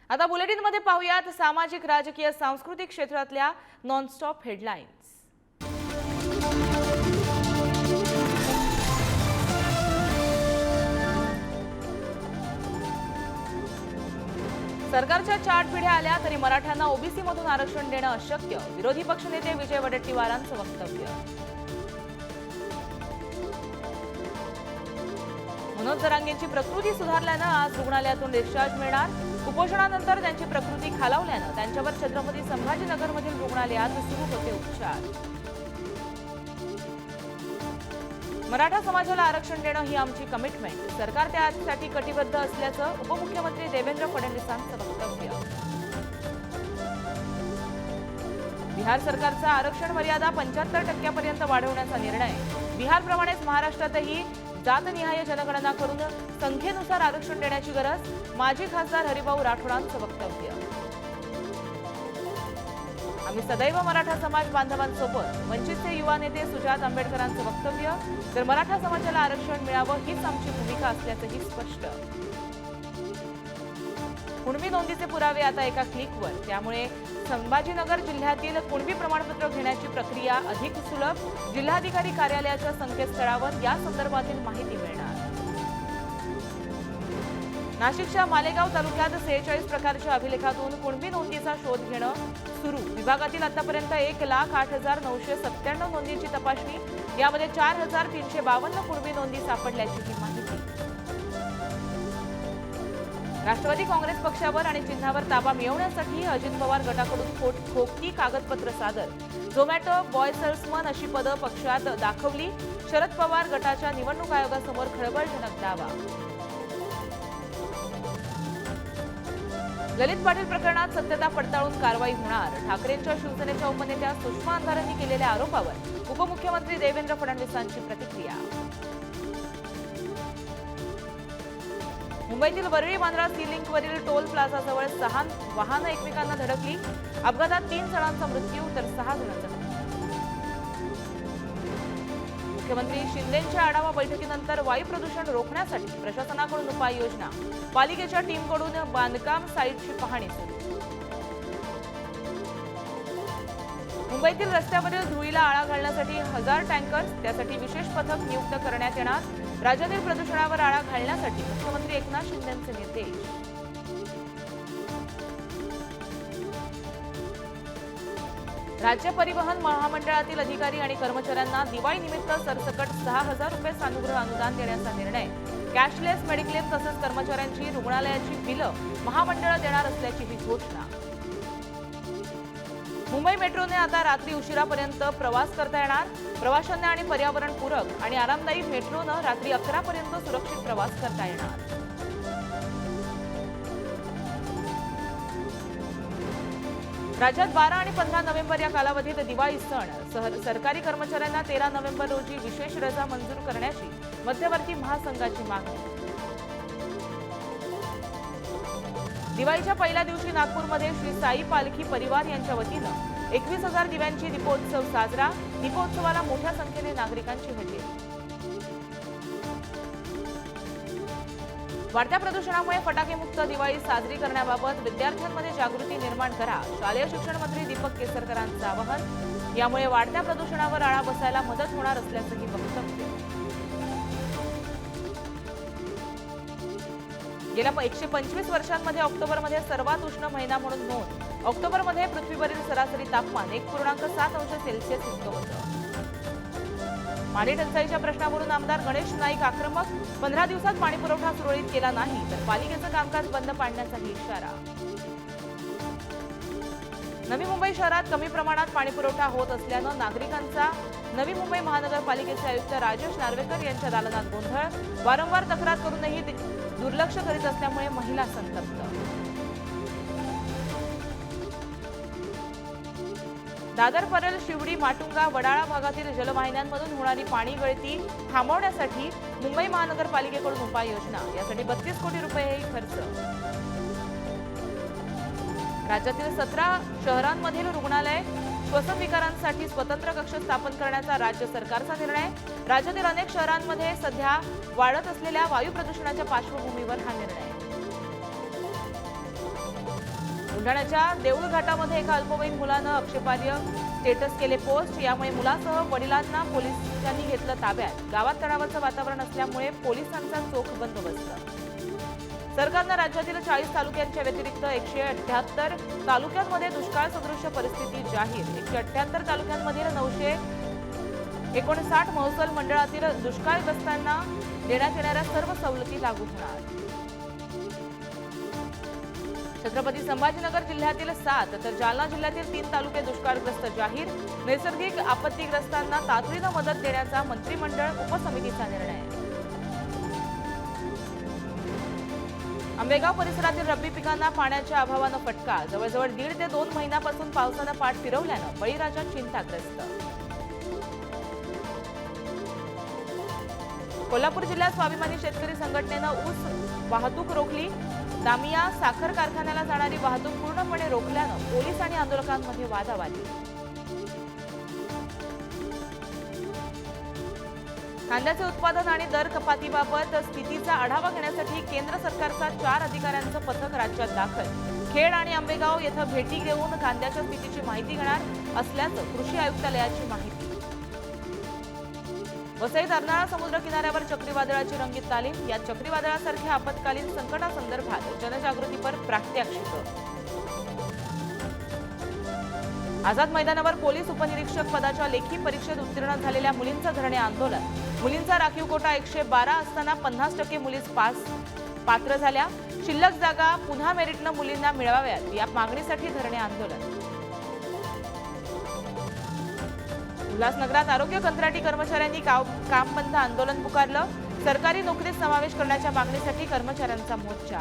आता बुलेटिनमध्ये पाहूयात सामाजिक, राजकीय, सांस्कृतिक क्षेत्रातल्या नॉनस्टॉप हेडलाईन्स। सरकारच्या 4 पिढ्या आल्या तरी मराठ्यांना ओबीसी मधून आरक्षण देणं अशक्य, विरोधी पक्षनेते विजय वडेट्टीवारांचं वक्तव्य। मनोज जरांगेंची प्रकृती सुधारल्यानं आज रुग्णालयातून डिस्चार्ज मिळणार। उपोषणानंतर त्यांची प्रकृती खालावल्यानं त्यांच्यावर छत्रपती संभाजीनगरमधील रुग्णालयात सुरू होते उपचार। मराठा समाजाला आरक्षण देणं ही आमची कमिटमेंट, सरकार त्यासाठी कटिबद्ध असल्याचं उपमुख्यमंत्री देवेंद्र फडणवीसांचं वक्तव्य। बिहार सरकारचा आरक्षण मर्यादा 75% पर्यंत वाढवण्याचा निर्णय। बिहारप्रमाणेच महाराष्ट्रातही जातनिहाय जनगणना करून संख्येनुसार आरक्षण देण्याची गरज, माजी खासदार हरिभाऊ राठोडांचं वक्तव्य। आम्ही सदैव मराठा समाज बांधवांसोबत, वंचितचे युवा नेते सुजात आंबेडकरांचं वक्तव्य। तर मराठा समाजाला आरक्षण मिळावं हीच आमची भूमिका असल्याचंही स्पष्ट। कुणबी नोंदीचे पुरावे आता एका क्लिकवर, त्यामुळे संभाजीनगर जिल्ह्यातील कुणबी प्रमाणपत्र घेण्याची प्रक्रिया अधिक सुलभ। जिल्हाधिकारी कार्यालयाच्या संकेतस्थळावर या संदर्भातील माहिती मिळणार। नाशिकच्या मालेगाव तालुक्यात 46 प्रकारच्या अभिलेखातून कुणबी नोंदीचा शोध घेणं सुरू। विभागातील आतापर्यंत 1,08,997 नोंदींची तपासणी, यामध्ये 4,352 कुणबी नोंदी सापडल्याची ही माहिती। राष्ट्रवादी काँग्रेस पक्षावर आणि चिन्हावर ताबा मिळवण्यासाठी अजित पवार गटाकडून खोटी कागदपत्र सादर। झोमॅटो, बॉय सेल्समन अशी पदं पक्षात दाखवली। शरद पवार गटाच्या निवडणूक आयोगासमोर खळबळजनक दावा। ललित पाटील प्रकरणात सत्यता पडताळून कारवाई होणार। ठाकरेंच्या शिवसेनेच्या उपनेत्या सुषमा अंधारेंनी केलेल्या आरोपावर उपमुख्यमंत्री देवेंद्र फडणवीसांची प्रतिक्रिया। मुंबईतील वरळी बांद्रा सी लिंकवरील टोल प्लाझाजवळ 6 वाहनं एकमेकांना धडकली। अपघातात 3 जणांचा मृत्यू तर 6 जणांचा जखमी। मुख्यमंत्री शिंदेंच्या आढावा बैठकीनंतर वायू प्रदूषण रोखण्यासाठी प्रशासनाकडून उपाययोजना। पालिकेच्या टीमकडून बांधकाम साईटची पाहणी सुरू। मुंबईतील रस्त्यावरील धुळीला आळा घालण्यासाठी 1000 टँकर्स, त्यासाठी विशेष पथक नियुक्त करण्यात येणार। राज्यातील प्रदूषणावर आळा घालण्यासाठी मुख्यमंत्री एकनाथ शिंदेंचे निर्देश। राज्य परिवहन महामंडळातील अधिकारी आणि कर्मचाऱ्यांना दिवाळीनिमित्त सरसकट 6,000 रुपये सानुग्रह अनुदान देण्याचा निर्णय। कॅशलेस मेडिक्लेम तसंच कर्मचाऱ्यांची रुग्णालयाची बिलं महामंडळ देणार असल्याची ही घोषणा। मुंबई मेट्रोने आता रात्री उशिरापर्यंत प्रवास करता येणार। प्रवाशांना आणि पर्यावरणपूरक आणि आरामदायी मेट्रोनं रात्री 11 पर्यंत सुरक्षित प्रवास करता येणार। राज्यात 12 आणि 15 नोव्हेंबर या कालावधीत दिवाळी सण। सरकारी कर्मचाऱ्यांना 13 नोव्हेंबर रोजी विशेष रजा मंजूर करण्याची मध्यवर्ती महासंघाची मागणी। दिवाळीच्या पहिल्या दिवशी नागपूरमध्ये श्री साई पालखी परिवार यांच्या वतीनं 21,000 दिव्यांची दीपोत्सव साजरा। दीपोत्सवाला मोठ्या संख्येने नागरिकांची हजेरी। वाढत्या प्रदूषणामुळे फटाकेमुक्त दिवाळी साजरी करण्याबाबत विद्यार्थ्यांमध्ये जागृती निर्माण करा, शालेय शिक्षण मंत्री दीपक केसरकरांचं आवाहन। यामुळे वाढत्या प्रदूषणावर आळा बसायला मदत होणार असल्याचंही वक्तव्य। गेल्या 125 वर्षांमध्ये ऑक्टोबरमध्ये सर्वात उष्ण महिना म्हणून नोंद। ऑक्टोबरमध्ये पृथ्वीवरील सरासरी तापमान 1.7 अंश सेल्सिअस इतकं होतं। पाणी टंचाईच्या प्रश्नावरून आमदार गणेश नाईक आक्रमक। 15 दिवसात पाणीपुरवठा सुरळीत केला नाही तर पालिकेचं कामकाज बंद पाडण्याचाही इशारा। नवी मुंबई शहरात कमी प्रमाणात पाणीपुरवठा होत असल्यानं नागरिकांचा नवी मुंबई महानगरपालिकेचे आयुक्त राजेश नार्वेकर यांच्या दालनात गोंधळ। वारंवार तक्रार करूनही दुर्लक्ष करीत असल्यामुळे महिला संतप्त। दादर, परळ, शिवडी, माटुंगा, वडाळा भागातील जलवाहिन्यांमधून होणारी पाणी गळती थांबवण्यासाठी मुंबई महानगरपालिकेकडून उपाययोजना। यासाठी 32 कोटी रुपये खर्च। राज्यातील 17 शहरांमधील रुग्णालय श्वसनविकारांसाठी स्वतंत्र कक्ष स्थापन करण्याचा राज्य सरकारचा निर्णय। राज्यातील अनेक शहरांमध्ये सध्या वाढत असलेल्या वायू प्रदूषणाच्या पार्श्वभूमीवर हा निर्णय। बुलढाण्याच्या देऊळ घाटामध्ये एका अल्पवयीन मुलानं आक्षेपार्ह स्टेटस केले पोस्ट। यामुळे मुलासह वडिलांना पोलिसांनी घेतलं ताब्यात। गावात तणावाचं वातावरण असल्यामुळे पोलिसांचा चोख बंदोबस्त। सरकारनं राज्यातील 40 तालुक्यांच्या व्यतिरिक्त 178 तालुक्यांमध्ये दुष्काळ सदृश परिस्थिती जाहीर। 178 तालुक्यांमधील 959 महसूल मंडळातील दुष्काळग्रस्तांना देण्यात येणाऱ्या सर्व सवलती लागू होणार। छत्रपती संभाजीनगर जिल्ह्यातील 7 तर जालना जिल्ह्यातील 3 तालुके दुष्काळग्रस्त जाहीर। नैसर्गिक आपत्तीग्रस्तांना तातडीनं मदत देण्याचा मंत्रिमंडळ उपसमितीचा निर्णय। आंबेगाव परिसरातील रब्बी पिकांना पाण्याच्या अभावानं फटका। जवळजवळ 1.5 ते 2 महिन्यापासून पावसानं पाठ फिरवल्यानं बळीराजा चिंताग्रस्त। कोल्हापूर जिल्ह्यात स्वाभिमानी शेतकरी संघटनेनं ऊस वाहतूक रोखली। दामिया साखर कारखान्याला जाणारी वाहतूक पूर्णपणे रोखल्यानं पोलीस आणि आंदोलकांमध्ये वादावादी। कांद्याचे उत्पादन आणि दर कपातीबाबत स्थितीचा आढावा घेण्यासाठी केंद्र सरकारचा 4 अधिकाऱ्यांचं पथक राज्यात दाखल। खेड आणि आंबेगाव येथे भेटी घेऊन कांद्याच्या स्थितीची माहिती घेणार असल्याचं कृषी आयुक्तालयाची माहिती। वसईत अर्नाळा समुद्र किनाऱ्यावर चक्रीवादळाची रंगीत तालीम। या चक्रीवादळासारख्या आपत्कालीन संकटासंदर्भात जनजागृतीपर प्रात्यक्षिक। आझाद मैदानावर पोलीस उपनिरीक्षक पदाच्या लेखी परीक्षेत उत्तीर्ण झालेल्या मुलींचं धरणे आंदोलन। मुलींचा राखीव कोटा 112 असताना 50% मुली पात्र झाल्या। शिल्लक जागा पुन्हा मेरिटनं मुलींना मिळवाव्यात या मागणीसाठी धरणे आंदोलन। उल्हासनगरात आरोग्य कंत्राटी कर्मचाऱ्यांनी काम बंद आंदोलन पुकारलं। सरकारी नोकरीत समावेश करण्याच्या मागणीसाठी कर्मचाऱ्यांचा मोर्चा।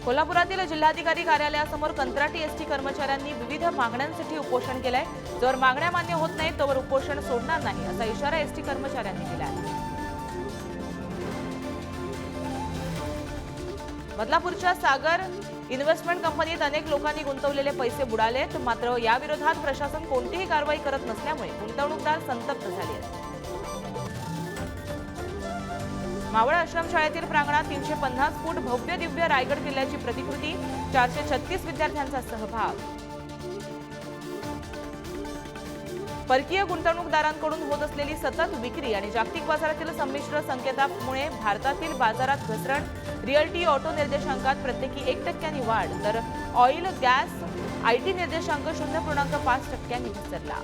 कोल्हापुरातील जिल्हाधिकारी कार्यालयासमोर कंत्राटी एसटी कर्मचाऱ्यांनी विविध मागण्यांसाठी उपोषण केलंय। जर मागण्या मान्य होत नाही तोवर उपोषण सोडणार नाही असा इशारा एसटी कर्मचाऱ्यांनी दिलाय। बदलापूरच्या सागर इन्व्हेस्टमेंट कंपनीत अनेक लोकांनी गुंतवलेले पैसे बुडालेत। मात्र या विरोधात प्रशासन कोणतीही कारवाई करत नसल्यामुळे गुंतवणूकदार संतप्त झाले आहेत। मावळ आश्रमशाळेतील प्रांगणात 350 फूट भव्य दिव्य रायगड किल्ल्याची प्रतिकृती। 436 विद्यार्थ्यांचा सहभाग। परकीय गुंतवणूकदारांकडून होत असलेली सतत विक्री आणि जागतिक बाजारातील संमिश्र संकेतामुळे भारतातील बाजारात घसरण। रिअल्टी ऑटो निर्देशांकात प्रत्येकी 1% वाढ तर ऑइल गॅस आयटी निर्देशांक 0.5% घसरला।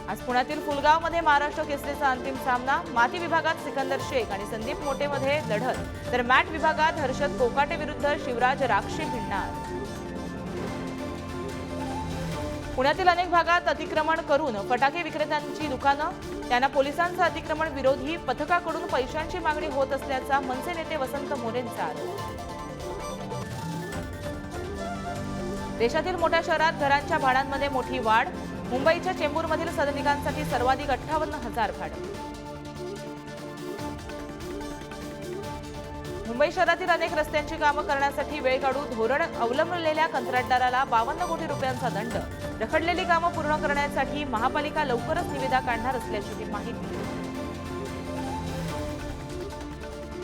आज पुण्यातील फुलगावमध्ये महाराष्ट्र केसरीचा अंतिम सामना। माती विभागात सिकंदर शेख आणि संदीप मोटेमध्ये लढत तर मॅट विभागात हर्षद कोकाटे विरुद्ध शिवराज राक्षे भिडणार। पुण्यातील अनेक भागात अतिक्रमण करून फटाके विक्रेत्यांची दुकानं। त्यांना पोलिसांचा अतिक्रमण विरोधी पथकाकडून पैशांची मागणी होत असल्याचा मनसे नेते वसंत मोरेंचा आरोप। देशातील मोठ्या शहरात घरांच्या भाड्यांमध्ये मोठी वाढ। मुंबईच्या चेंबूरमधील सदनिकांसाठी सर्वाधिक 58,000 भाडं। मुंबई शहरातील अनेक रस्त्यांची कामं करण्यासाठी वेळ काढून धोरण अवलंबलेल्या कंत्राटदाराला 52 कोटी रुपयांचा दंड। रखडलेली कामं पूर्ण करण्यासाठी महापालिका लवकरच निविदा काढणार असल्याची माहिती।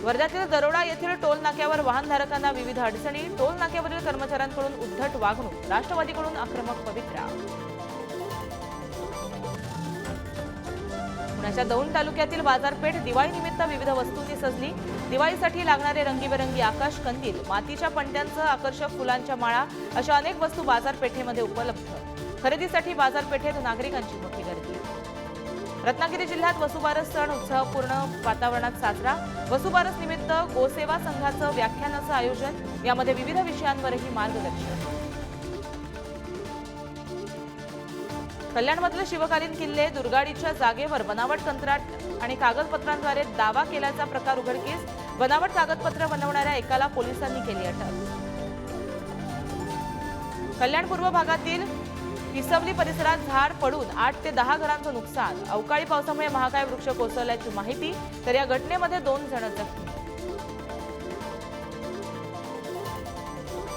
वर्ध्यातील दरोडा येथील टोल नाक्यावर वाहनधारकांना विविध अडचणी। टोल नाक्यावरील कर्मचाऱ्यांकडून उद्धट वागणूक। राष्ट्रवादीकडून आक्रमक पवित्रा। पुण्याच्या दौंड तालुक्यातील बाजारपेठ दिवाळीनिमित्त विविध वस्तूंनी सजली। दिवाळीसाठी लागणारे रंगीबेरंगी आकाश कंदील, मातीच्या पणत्यांसह आकर्षक फुलांच्या माळा अशा अनेक वस्तू बाजारपेठेमध्ये उपलब्ध। खरेदीसाठी बाजारपेठेत नागरिकांची मोठी गर्दी। रत्नागिरी जिल्ह्यात वसुबारस सण उत्साहपूर्ण वातावरणात साजरा। वसुबारस निमित्त गोसेवा संघाचं व्याख्यानाचं आयोजन। यामध्ये विविध विषयांवरही मार्गदर्शन। कल्याणमधील शिवकालीन किल्ले दुर्गाडीच्या जागेवर बनावट कंत्राट आणि कागदपत्रांद्वारे दावा केल्याचा प्रकार उघडकीस। बनावट कागदपत्र बनवणाऱ्या एकाला पोलिसांनी केली अटक। कल्याण पूर्व भागातील पिसवली परिसरात झाड पडून 8 ते 10 घरांचं नुकसान। अवकाळी पावसामुळे महाकाय वृक्ष कोसळल्याची माहिती तर या घटनेमध्ये 2 जण जखमी।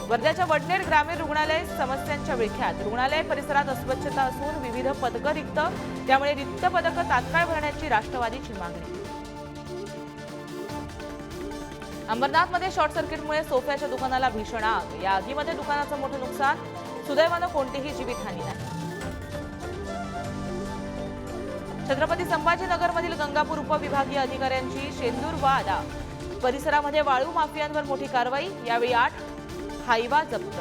वर्ध्याच्या वडनेर ग्रामीण रुग्णालय समस्यांच्या विळख्यात। रुग्णालय परिसरात अस्वच्छता असून विविध पदकं रिक्त। त्यामुळे रिक्त पदकं तात्काळ भरण्याची राष्ट्रवादीची मागणी। अंबरनाथमध्ये शॉर्ट सर्किटमुळे सोफ्याच्या दुकानाला भीषण आग. या आगीमध्ये दुकानाचं मोठं नुकसान. सुदैवानं कोणतीही जीवितहानी नाही. छत्रपती संभाजीनगरमधील गंगापूर उपविभागीय अधिकाऱ्यांची शेंदूरवाडा परिसरामध्ये वाळू माफियांवर मोठी कारवाई. यावेळी 8 हायवा जप्त.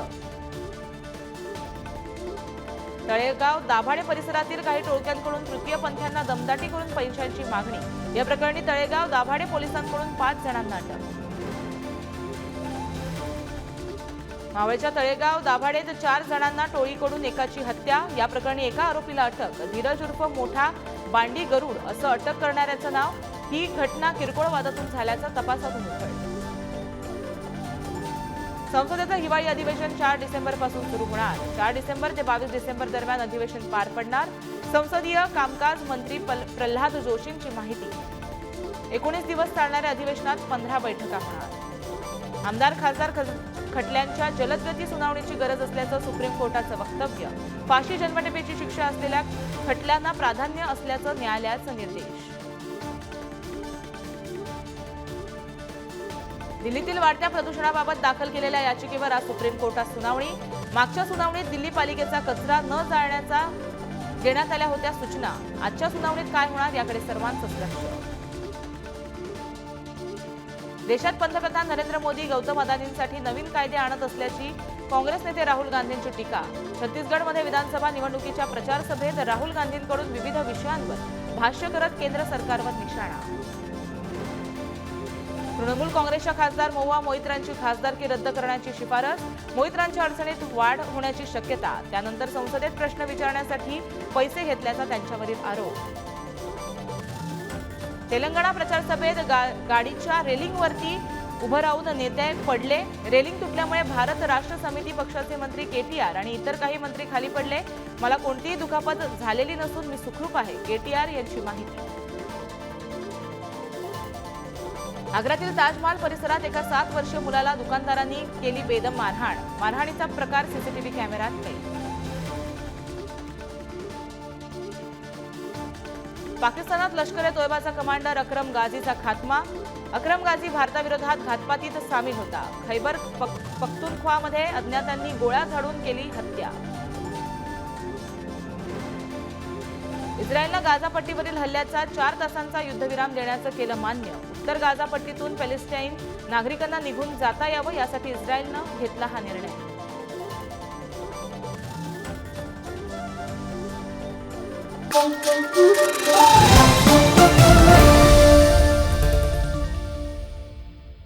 तळेगाव दाभाडे परिसरातील काही टोळक्यांकडून तृतीयपंथीयांना दमदाटी करून पैशांची मागणी. या प्रकरणी तळेगाव दाभाडे पोलिसांकडून 5 जणांना अटक. मावळच्या तळेगाव दाभाडेत 4 जणांना टोळीकडून एकाची हत्या. या प्रकरणी एका आरोपीला अटक. धीरज उर्फ मोठा बांडी गरुड असं अटक करणाऱ्याचं नाव. ही घटना किरकोळ वादातून झाल्याचं तपासातून उघडलं. संसदेचं हिवाळी अधिवेशन 4 डिसेंबरपासून सुरू होणार. 4 डिसेंबर ते 22 डिसेंबर दरम्यान अधिवेशन पार पडणार. संसदीय कामकाज मंत्री प्रल्हाद जोशींची माहिती. 19 दिवस चालणाऱ्या अधिवेशनात 15 बैठका होणार. आमदार खासदार खटल्यांच्या जलदगती सुनावणीची गरज असल्याचं सुप्रीम कोर्टाचं वक्तव्य. फाशी जन्मठेपेची शिक्षा असलेल्या खटल्यांना प्राधान्य असल्याचं न्यायालयाचं निर्देश. दिल्लीतील वाढत्या प्रदूषणाबाबत दाखल केलेल्या याचिकेवर आज सुप्रीम कोर्टात सुनावणी. मागच्या सुनावणीत दिल्ली पालिकेचा कचरा न जाळण्याचा देण्यात आल्या होत्या सूचना. आजच्या सुनावणीत काय होणार याकडे सर्वांचंच लक्ष. देशात पंतप्रधान नरेंद्र मोदी गौतम अदानींसाठी नवीन कायदे आणत असल्याची काँग्रेस नेते राहुल गांधींची टीका. छत्तीसगडमध्ये विधानसभा निवडणुकीच्या प्रचार सभेत राहुल गांधींकडून विविध विषयांवर भाष्य करत केंद्र सरकारवर निशाणा. तृणमूल काँग्रेसच्या खासदार महुआ मोइत्रांची खासदारकी रद्द करण्याची शिफारस. मोइत्रांच्या अडचणीत वाढ होण्याची शक्यता. त्यानंतर संसदेत प्रश्न विचारण्यासाठी पैसे घेतल्याचा त्यांच्यावरील आरोप. तेलंगणा प्रचार सभेत गाडीच्या रेलिंगवरती उभं राहून नेते पडले. रेलिंग तुटल्यामुळे भारत राष्ट्र समिती पक्षाचे मंत्री केटीआर आणि इतर काही मंत्री खाली पडले. मला कोणतीही दुखापत झालेली नसून मी सुखरूप आहे, केटीआर यांची माहिती. आग्र्यातील ताजमहाल परिसरात एका 7 वर्षीय मुलाला दुकानदारांनी केली बेदम मारहाण. मारहाणीचा प्रकार सीसीटीव्ही कॅमेऱ्यात कैद. पाकिस्तानात लष्कर-ए-तोयबाचा कमांडर अक्रम गाझीचा खात्मा. अक्रम गाझी भारताविरोधात घातपातीत सामील होता. खैबर पख्तूनख्वामध्ये अज्ञातांनी गोळ्या झाडून केली हत्या. इस्रायलनं गाझापट्टीवरील हल्ल्याचा 4 तासांचा युद्धविराम देण्याचं केलं मान्य. उत्तर गाझापट्टीतून पॅलेस्टाईन नागरिकांना निघून जाता यावं यासाठी इस्रायलनं घेतला हा निर्णय. Thank you.